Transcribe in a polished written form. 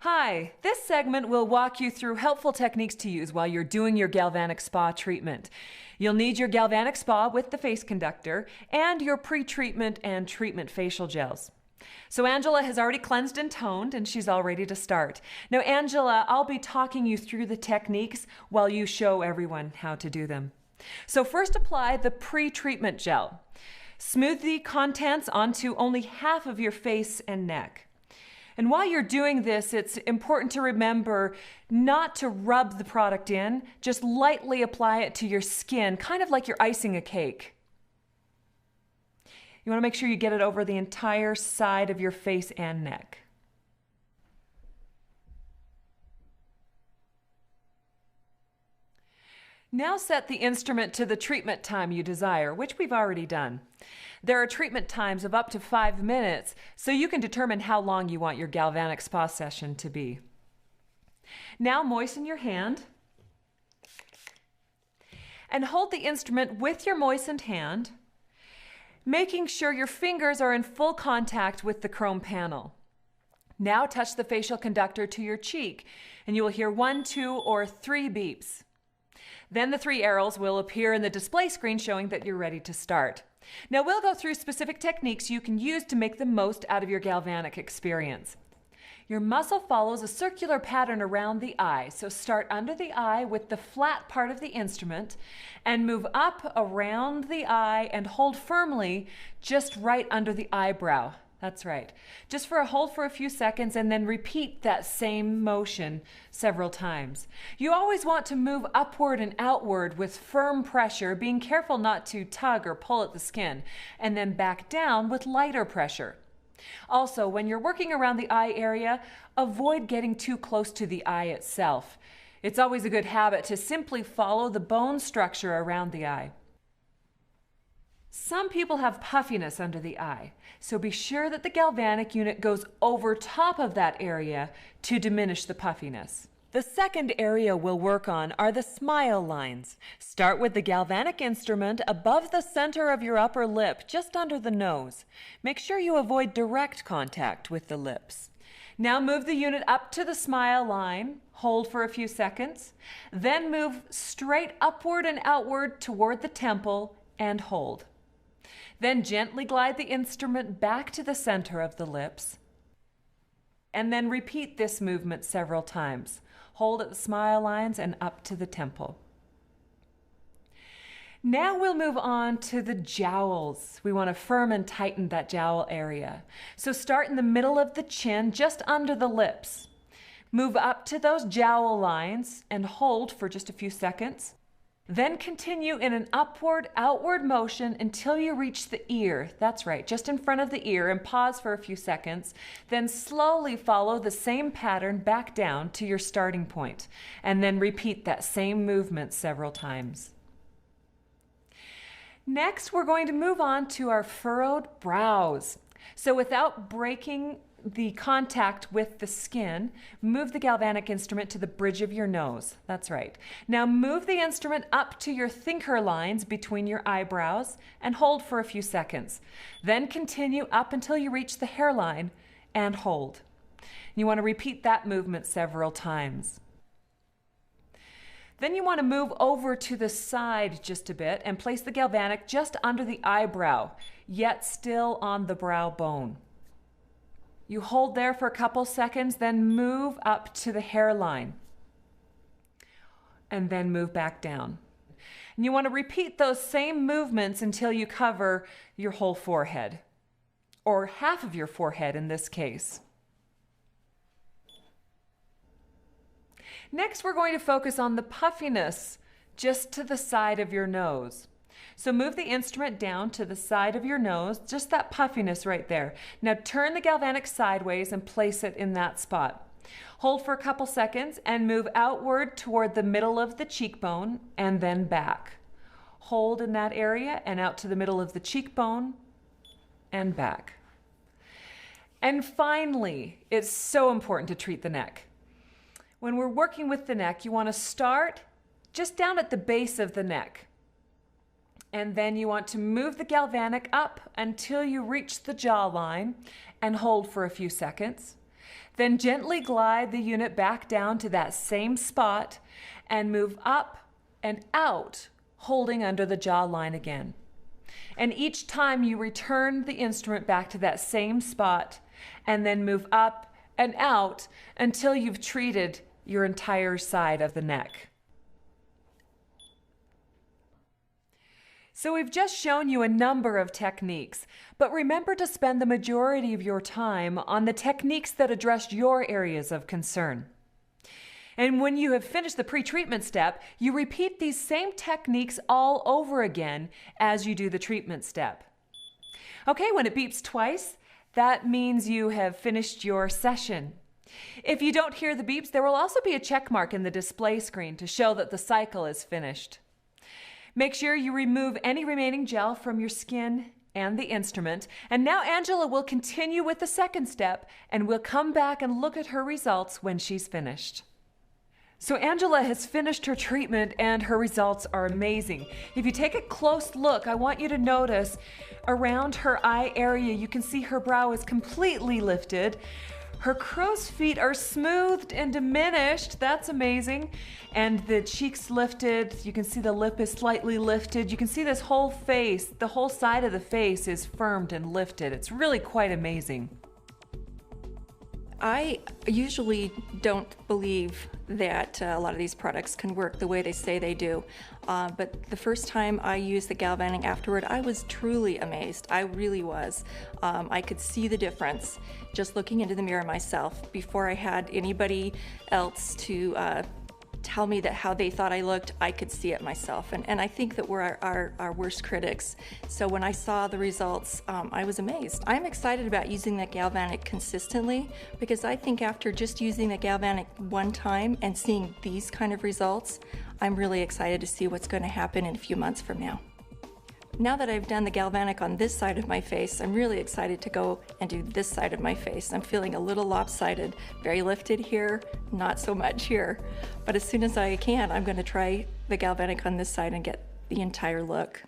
Hi, this segment will walk you through helpful techniques to use while you're doing your galvanic spa treatment. You'll need your galvanic spa with the face conductor and your pre-treatment and treatment facial gels. So Angela has already cleansed and toned and she's all ready to start. Now Angela, I'll be talking you through the techniques while you show everyone how to do them. So first apply the pre-treatment gel. Smooth the contents onto only half of your face and neck. And while you're doing this, it's important to remember not to rub the product in, just lightly apply it to your skin, kind of like you're icing a cake. You want to make sure you get it over the entire side of your face and neck. Now set the instrument to the treatment time you desire, which we've already done. There are treatment times of up to 5 minutes, so you can determine how long you want your galvanic spa session to be. Now moisten your hand and hold the instrument with your moistened hand, making sure your fingers are in full contact with the chrome panel. Now touch the facial conductor to your cheek, and you will hear 1, 2, or 3 beeps. Then the 3 arrows will appear in the display screen showing that you're ready to start. Now we'll go through specific techniques you can use to make the most out of your galvanic experience. Your muzzle follows a circular pattern around the eye, so start under the eye with the flat part of the instrument and move up around the eye and hold firmly just right under the eyebrow. That's right. Just hold for a few seconds and then repeat that same motion several times. You always want to move upward and outward with firm pressure, being careful not to tug or pull at the skin, and then back down with lighter pressure. Also, when you're working around the eye area, avoid getting too close to the eye itself. It's always a good habit to simply follow the bone structure around the eye. Some people have puffiness under the eye, so be sure that the galvanic unit goes over top of that area to diminish the puffiness. The second area we'll work on are the smile lines. Start with the galvanic instrument above the center of your upper lip, just under the nose. Make sure you avoid direct contact with the lips. Now move the unit up to the smile line, hold for a few seconds, then move straight upward and outward toward the temple and hold. Then gently glide the instrument back to the center of the lips, and then repeat this movement several times. Hold at the smile lines and up to the temple. Now we'll move on to the jowls. We want to firm and tighten that jowl area. So start in the middle of the chin, just under the lips. Move up to those jowl lines and hold for just a few seconds. Then continue in an upward-outward motion until you reach the ear. That's right, just in front of the ear, and pause for a few seconds. Then slowly follow the same pattern back down to your starting point, and then repeat that same movement several times. Next, we're going to move on to our furrowed brows. So without breaking the contact with the skin, move the galvanic instrument to the bridge of your nose. That's right. Now move the instrument up to your thinker lines between your eyebrows and hold for a few seconds. Then continue up until you reach the hairline and hold. You want to repeat that movement several times. Then you want to move over to the side just a bit and place the galvanic just under the eyebrow, yet still on the brow bone. You hold there for a couple seconds, then move up to the hairline, and then move back down. And you want to repeat those same movements until you cover your whole forehead, or half of your forehead in this case. Next, we're going to focus on the puffiness just to the side of your nose. So move the instrument down to the side of your nose, just that puffiness right there. Now turn the galvanic sideways and place it in that spot. Hold for a couple seconds and move outward toward the middle of the cheekbone and then back. Hold in that area and out to the middle of the cheekbone and back. And finally, it's so important to treat the neck. When we're working with the neck, you want to start just down at the base of the neck. And then you want to move the galvanic up until you reach the jawline and hold for a few seconds. Then gently glide the unit back down to that same spot and move up and out, holding under the jawline again. And each time you return the instrument back to that same spot and then move up and out until you've treated your entire side of the neck. So we've just shown you a number of techniques, but remember to spend the majority of your time on the techniques that address your areas of concern. And when you have finished the pre-treatment step, you repeat these same techniques all over again as you do the treatment step. Okay, when it beeps twice, that means you have finished your session. If you don't hear the beeps, there will also be a check mark in the display screen to show that the cycle is finished. Make sure you remove any remaining gel from your skin and the instrument. And now Angela will continue with the second step, and we'll come back and look at her results when she's finished. So Angela has finished her treatment and her results are amazing. If you take a close look, I want you to notice around her eye area, you can see her brow is completely lifted. Her crow's feet are smoothed and diminished. That's amazing. And the cheeks lifted. You can see the lip is slightly lifted. You can see this whole face, the whole side of the face is firmed and lifted. It's really quite amazing. I usually don't believe that a lot of these products can work the way they say they do. But the first time I used the Galvanic afterward, I was truly amazed. I really was. I could see the difference just looking into the mirror myself before I had anybody else to tell me that how they thought I looked. I could see it myself, and I think that we're our worst critics. So when I saw the results, I was amazed. I'm excited about using the Galvanic consistently because I think after just using the Galvanic one time and seeing these kind of results, I'm really excited to see what's going to happen in a few months from now. Now that I've done the Galvanic on this side of my face, I'm really excited to go and do this side of my face. I'm feeling a little lopsided, very lifted here, not so much here. But as soon as I can, I'm going to try the Galvanic on this side and get the entire look.